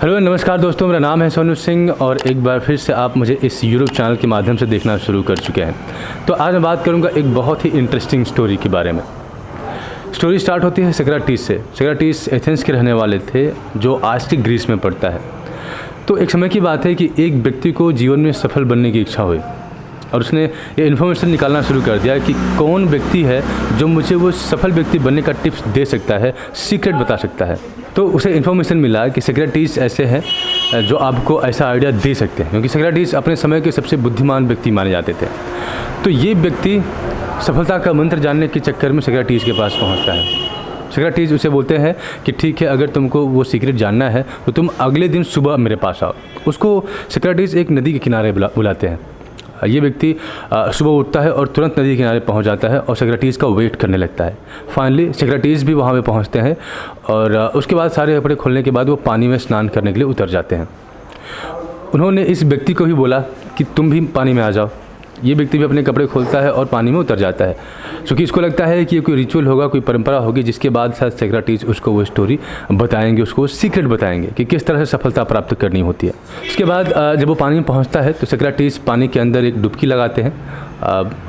Hello नमस्कार दोस्तों, मेरा नाम है सोनू सिंह और एक बार फिर से आप मुझे इस यूट्यूब चैनल के माध्यम से देखना शुरू कर चुके हैं। तो आज मैं बात करूंगा एक बहुत ही इंटरेस्टिंग स्टोरी के बारे में। स्टोरी स्टार्ट होती है सक्राटीस से। सक्राटीस एथेंस के रहने वाले थे जो आज के ग्रीस में पड़ता है। तो एक समय की बात है कि एक व्यक्ति को जीवन में सफल बनने की इच्छा हुई और उसने ये इन्फॉर्मेशन निकालना शुरू कर दिया कि कौन व्यक्ति है जो मुझे वो सफल व्यक्ति बनने का टिप्स दे सकता है, सीक्रेट बता सकता है। तो उसे इन्फॉर्मेशन मिला कि सक्राटीस ऐसे हैं जो आपको ऐसा आइडिया दे सकते हैं, क्योंकि सक्राटीस अपने समय के सबसे बुद्धिमान व्यक्ति माने जाते थे। तो ये व्यक्ति सफलता का मंत्र जानने के चक्कर में सक्राटीस के पास पहुंचता है। सक्राटीस उसे बोलते हैं कि ठीक है, अगर तुमको वो सीक्रेट जानना है तो तुम अगले दिन सुबह मेरे पास आओ। उसको सक्राटीस एक नदी के किनारे बुलाते हैं। ये व्यक्ति सुबह उठता है और तुरंत नदी के किनारे पहुंच जाता है और सक्राटीस का वेट करने लगता है। फाइनली सक्राटीस भी वहां पे पहुंचते हैं और उसके बाद सारे कपड़े खोलने के बाद वो पानी में स्नान करने के लिए उतर जाते हैं। उन्होंने इस व्यक्ति को भी बोला कि तुम भी पानी में आ जाओ। ये व्यक्ति भी अपने कपड़े खोलता है और पानी में उतर जाता है, क्योंकि इसको लगता है कि ये कोई रिचुअल होगा, कोई परंपरा होगी जिसके बाद शायद सक्राटीस उसको वो स्टोरी बताएंगे, उसको वो सीक्रेट बताएंगे कि किस तरह से सफलता प्राप्त करनी होती है। उसके बाद जब वो पानी में पहुंचता है तो सक्राटीस पानी के अंदर एक डुबकी लगाते हैं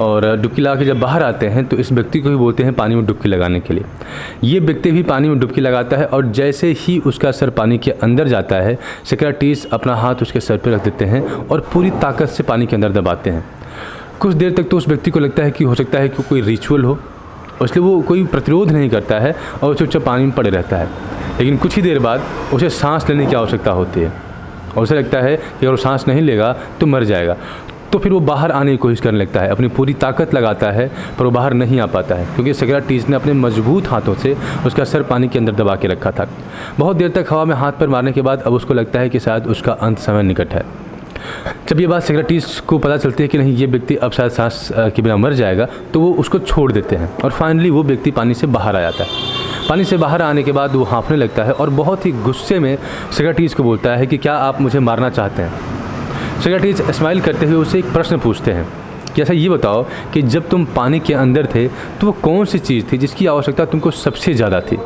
और डुबकी लगा के जब बाहर आते हैं तो इस व्यक्ति को भी बोलते हैं पानी में डुबकी लगाने के लिए। ये व्यक्ति भी पानी में डुबकी लगाता है और जैसे ही उसका सर पानी के अंदर जाता है, सक्राटीस अपना हाथ उसके सर पर रख देते हैं और पूरी ताकत से पानी के अंदर दबाते हैं। कुछ देर तक तो उस व्यक्ति को लगता है कि हो सकता है कि कोई रिचुअल हो, इसलिए वो कोई प्रतिरोध नहीं करता है और चुपचाप पानी में पड़े रहता है। लेकिन कुछ ही देर बाद उसे सांस लेने की आवश्यकता होती है और उसे लगता है कि अगर वो सांस नहीं लेगा तो मर जाएगा। तो फिर वो बाहर आने की कोशिश करने लगता है, अपनी पूरी ताकत लगाता है, पर वो बाहर नहीं आ पाता है क्योंकि सक्राटीस ने अपने मजबूत हाथों से उसका सर पानी के अंदर दबा के रखा था। बहुत देर तक हवा में हाथ पर मारने के बाद अब उसको लगता है कि शायद उसका अंत समय निकट है। जब ये बात सक्राटीस को पता चलती है कि नहीं, ये व्यक्ति अब शायद सांस के बिना मर जाएगा, तो वो उसको छोड़ देते हैं और फाइनली वो व्यक्ति पानी से बाहर आ जाता है। पानी से बाहर आने के बाद वो हाँफने लगता है और बहुत ही गुस्से में सक्राटीस को बोलता है कि क्या आप मुझे मारना चाहते हैं। सक्राटीस स्माइल करते हुए उसे एक प्रश्न पूछते हैं कि ऐसा ये बताओ कि जब तुम पानी के अंदर थे तो वो कौन सी चीज़ थी जिसकी आवश्यकता तुमको सबसे ज़्यादा थी।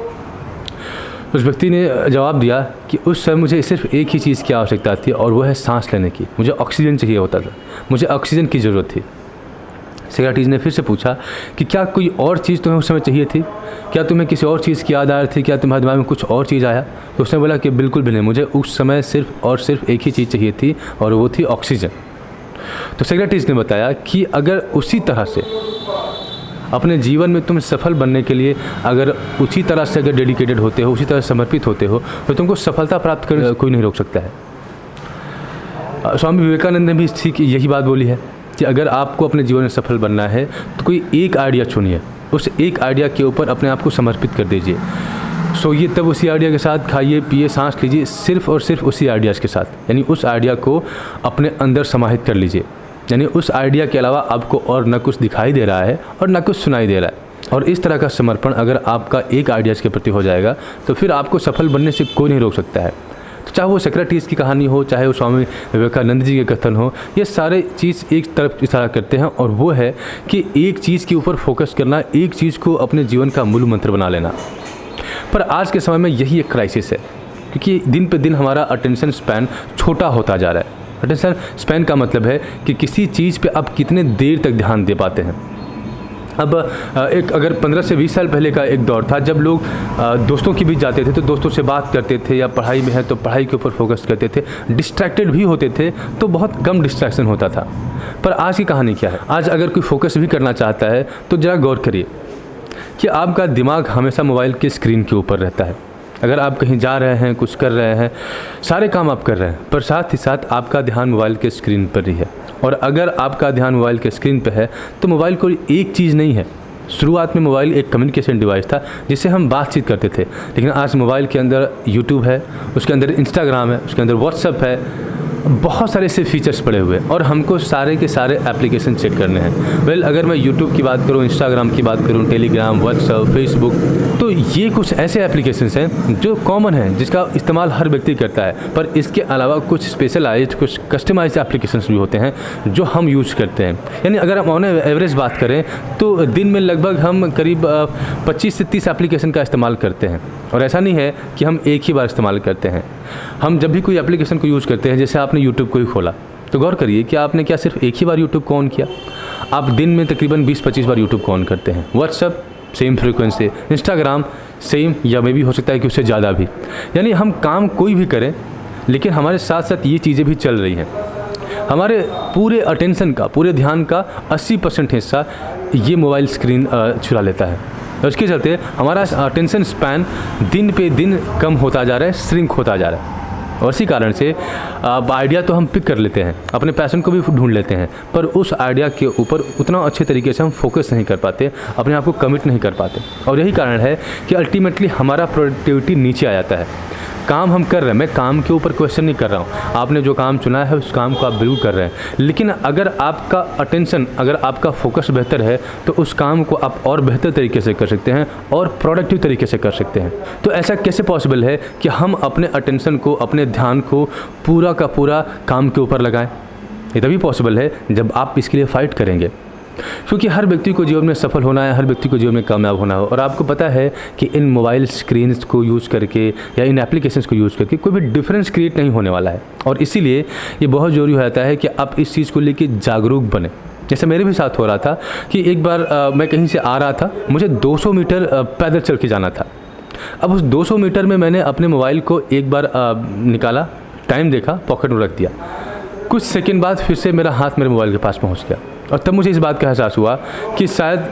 उस व्यक्ति ने जवाब दिया कि उस समय मुझे सिर्फ एक ही चीज़ की आवश्यकता थी और वो है सांस लेने की। मुझे ऑक्सीजन चाहिए होता था, मुझे ऑक्सीजन की ज़रूरत थी। सक्राटीस ने फिर से पूछा कि क्या कोई और चीज़ तुम्हें उस समय चाहिए थी, क्या तुम्हें किसी और चीज़ की याद आ रही थी, क्या तुम्हारे दिमाग में कुछ और चीज़ आया। तो उसने बोला कि बिल्कुल भी नहीं, मुझे उस समय सिर्फ और सिर्फ एक ही चीज़ चाहिए थी और वो थी ऑक्सीजन। तो सक्राटीस ने बताया कि अगर उसी तरह से अपने जीवन में तुम सफल बनने के लिए अगर उसी तरह से अगर डेडिकेटेड होते हो, उसी तरह समर्पित होते हो, तो तुमको सफलता प्राप्त करने कोई नहीं रोक सकता है। स्वामी विवेकानंद ने भी ठीक यही बात बोली है कि अगर आपको अपने जीवन में सफल बनना है तो कोई एक आइडिया चुनिए, उस एक आइडिया के ऊपर अपने आप को समर्पित कर दीजिए। सोइए तब उसी आइडिया के साथ, खाइए पिए सांस लीजिए सिर्फ और सिर्फ उसी आइडियाज़ के साथ, यानी उस आइडिया को अपने अंदर समाहित कर लीजिए। यानी उस आइडिया के अलावा आपको और न कुछ दिखाई दे रहा है और न कुछ सुनाई दे रहा है। और इस तरह का समर्पण अगर आपका एक आइडियाज़ के प्रति हो जाएगा तो फिर आपको सफल बनने से कोई नहीं रोक सकता है। तो चाहे वो सक्राटीस की कहानी हो, चाहे वो स्वामी विवेकानंद जी के कथन हो, ये सारे चीज़ एक तरफ इशारा करते हैं और वो है कि एक चीज़ के ऊपर फोकस करना, एक चीज़ को अपने जीवन का मूल मंत्र बना लेना। पर आज के समय में यही एक क्राइसिस है, क्योंकि दिन पे दिन हमारा अटेंशन स्पैन छोटा होता जा रहा है। अटेंशन स्पैन का मतलब है कि किसी चीज़ पे आप कितने देर तक ध्यान दे पाते हैं। अब एक अगर 15 से 20 साल पहले का एक दौर था जब लोग दोस्तों के बीच जाते थे तो दोस्तों से बात करते थे, या पढ़ाई में है तो पढ़ाई के ऊपर फोकस करते थे, डिस्ट्रैक्टेड भी होते थे तो बहुत कम डिस्ट्रैक्शन होता था। पर आज की कहानी क्या है? आज अगर कोई फोकस भी करना चाहता है तो ज़रा गौर करिए कि आपका दिमाग हमेशा मोबाइल के स्क्रीन के ऊपर रहता है। अगर आप कहीं जा रहे हैं, कुछ कर रहे हैं, सारे काम आप कर रहे हैं, पर साथ ही साथ आपका ध्यान मोबाइल के स्क्रीन पर ही है। और अगर आपका ध्यान मोबाइल के स्क्रीन पर है तो मोबाइल कोई एक चीज़ नहीं है। शुरुआत में मोबाइल एक कम्युनिकेशन डिवाइस था जिससे हम बातचीत करते थे, लेकिन आज मोबाइल के अंदर यूट्यूब है, उसके अंदर इंस्टाग्राम है, उसके अंदर व्हाट्सएप है, बहुत सारे ऐसे फीचर्स पड़े हुए हैं और हमको सारे के सारे एप्लीकेशन चेक करने हैं। वेल अगर मैं यूट्यूब की बात करूं, इंस्टाग्राम की बात करूं, टेलीग्राम, व्हाट्सएप, फेसबुक, तो ये कुछ ऐसे एप्लीकेशंस हैं जो कॉमन हैं, जिसका इस्तेमाल हर व्यक्ति करता है। पर इसके अलावा कुछ स्पेशलाइज्ड, कुछ कस्टमाइज्ड एप्लीकेशंस भी होते हैं जो हम यूज़ करते हैं। यानी अगर हम ऑन एवरेज बात करें तो दिन में लगभग हम करीब 25 से 30 एप्लीकेशन का इस्तेमाल करते हैं। और ऐसा नहीं है कि हम एक ही बार इस्तेमाल करते हैं। हम जब भी कोई एप्लीकेशन को यूज़ करते हैं, जैसे आपने यूट्यूब को ही खोला, तो गौर करिए कि आपने क्या सिर्फ एक ही बार यूट्यूब को ऑन किया? आप दिन में तकरीबन 20-25 बार यूट्यूब को ऑन करते हैं। WhatsApp same frequency, Instagram same, या मे भी हो सकता है कि उससे ज़्यादा भी। यानी हम काम कोई भी करें, लेकिन हमारे साथ साथ ये चीज़ें भी चल रही हैं। हमारे पूरे अटेंशन का, पूरे ध्यान का 80% हिस्सा ये मोबाइल स्क्रीन चुरा लेता है। और इसके चलते हमारा अटेंशन स्पैन दिन पे दिन कम होता जा रहा है, श्रिंक होता जा रहा है। और इसी कारण से आइडिया तो हम पिक कर लेते हैं, अपने पैशन को भी ढूंढ लेते हैं, पर उस आइडिया के ऊपर उतना अच्छे तरीके से हम फोकस नहीं कर पाते, अपने आप को कमिट नहीं कर पाते। और यही कारण है कि अल्टीमेटली हमारा प्रोडक्टिविटी नीचे आ जाता है। काम हम कर रहे हैं, मैं काम के ऊपर क्वेश्चन नहीं कर रहा हूँ, आपने जो काम चुना है उस काम को आप बिल्कुल कर रहे हैं, लेकिन अगर आपका अटेंशन, अगर आपका फोकस बेहतर है तो उस काम को आप और बेहतर तरीके से कर सकते हैं और प्रोडक्टिव तरीके से कर सकते हैं। तो ऐसा कैसे पॉसिबल है कि हम अपने अटेंशन को, अपने ध्यान को पूरा का पूरा काम के ऊपर लगाएं? ये तभी पॉसिबल है जब आप इसके लिए फ़ाइट करेंगे, क्योंकि हर व्यक्ति को जीवन में सफल होना है, हर व्यक्ति को जीवन में कामयाब होना है। और आपको पता है कि इन मोबाइल स्क्रीन्स को यूज़ करके या इन एप्लीकेशंस को यूज़ करके कोई भी डिफरेंस क्रिएट नहीं होने वाला है। और इसीलिए ये बहुत ज़रूरी हो जाता है कि आप इस चीज़ को लेकर जागरूक बने। जैसे मेरे भी साथ हो रहा था कि एक बार मैं कहीं से आ रहा था, मुझे 200 मीटर पैदल चल के जाना था। अब उस 200 मीटर में मैंने अपने मोबाइल को एक बार निकाला, टाइम देखा, पॉकेट में रख दिया। कुछ सेकंड बाद फिर से मेरा हाथ मेरे मोबाइल के पास पहुंच गया और तब मुझे इस बात का एहसास हुआ कि शायद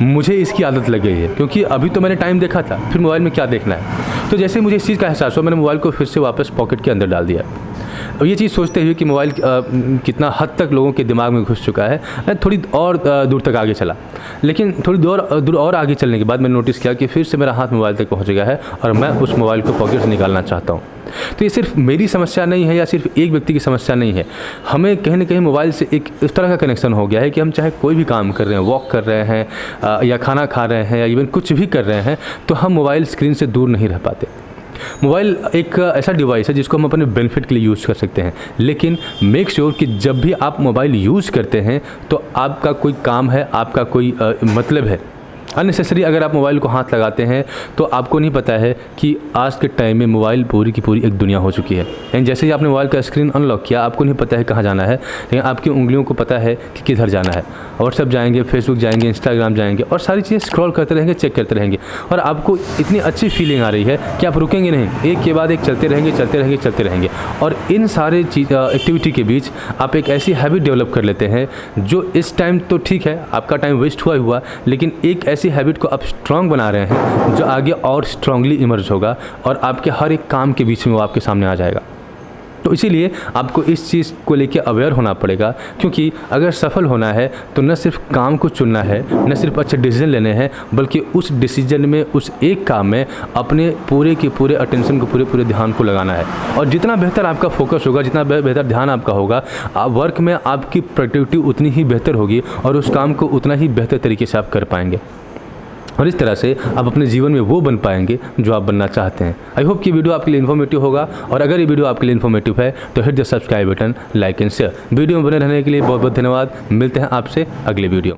मुझे इसकी आदत लग गई है, क्योंकि अभी तो मैंने टाइम देखा था, फिर मोबाइल में क्या देखना है। तो जैसे मुझे इस चीज़ का एहसास हुआ, मैंने मोबाइल को फिर से वापस पॉकेट के अंदर डाल दिया। अब ये चीज़ सोचते हुए कि मोबाइल कितना हद तक लोगों के दिमाग में घुस चुका है, मैं थोड़ी और दूर तक आगे चला। लेकिन थोड़ी दूर और आगे चलने के बाद मैंने नोटिस किया कि फिर से मेरा हाथ मोबाइल तक पहुंच गया है और मैं उस मोबाइल को पॉकेट से निकालना चाहता हूं। तो ये सिर्फ मेरी समस्या नहीं है या सिर्फ एक व्यक्ति की समस्या नहीं है, हमें कहीं ना कहीं मोबाइल से एक इस तरह का कनेक्शन हो गया है कि हम चाहे कोई भी काम कर रहे हैं, वॉक कर रहे हैं या खाना खा रहे हैं या इवन कुछ भी कर रहे हैं, तो हम मोबाइल स्क्रीन से दूर नहीं रह पाते। मोबाइल एक ऐसा डिवाइस है जिसको हम अपने बेनिफिट के लिए यूज़ कर सकते हैं, लेकिन मेक श्योर कि जब भी आप मोबाइल यूज़ करते हैं तो आपका कोई काम है, आपका कोई मतलब है। अननेसेसरी अगर आप मोबाइल को हाथ लगाते हैं तो आपको नहीं पता है कि आज के टाइम में मोबाइल पूरी की पूरी एक दुनिया हो चुकी है। यानी जैसे ही आपने मोबाइल का स्क्रीन अनलॉक किया, आपको नहीं पता है कहाँ जाना है, लेकिन आपकी उंगलियों को पता है कि किधर जाना है। व्हाट्सएप जाएंगे, फेसबुक जाएंगे, इंस्टाग्राम जाएंगे और सारी चीज़ें स्क्रॉल करते रहेंगे, चेक करते रहेंगे और आपको इतनी अच्छी फीलिंग आ रही है कि आप रुकेंगे नहीं, एक के बाद एक चलते रहेंगे, चलते रहेंगे, चलते रहेंगे। और इन सारे एक्टिविटी के बीच आप एक ऐसी हैबिट डेवलप कर लेते हैं जो इस टाइम तो ठीक है, आपका टाइम वेस्ट हुआ, लेकिन एक ऐसी हैबिट को आप स्ट्रांग बना रहे हैं जो आगे और स्ट्रांगली इमर्ज होगा और आपके हर एक काम के बीच में वो आपके सामने आ जाएगा। तो इसीलिए आपको इस चीज़ को लेके अवेयर होना पड़ेगा, क्योंकि अगर सफल होना है तो न सिर्फ काम को चुनना है, न सिर्फ अच्छे डिसीजन लेने हैं, बल्कि उस डिसीजन में, उस एक काम में अपने पूरे के पूरे अटेंशन को, पूरे ध्यान को लगाना है। और जितना बेहतर आपका फोकस होगा, जितना बेहतर ध्यान आपका होगा, वर्क में आपकी प्रोडक्टिविटी उतनी ही बेहतर होगी और उस काम को उतना ही बेहतर तरीके से आप कर पाएंगे और इस तरह से आप अपने जीवन में वो बन पाएंगे जो आप बनना चाहते हैं। आई होप कि वीडियो आपके लिए इन्फॉर्मेटिव होगा और अगर ये वीडियो आपके लिए इन्फॉर्मेटिव है तो hit the subscribe button, like and share. Video में बने रहने के लिए बहुत बहुत धन्यवाद। मिलते हैं आपसे अगले वीडियो।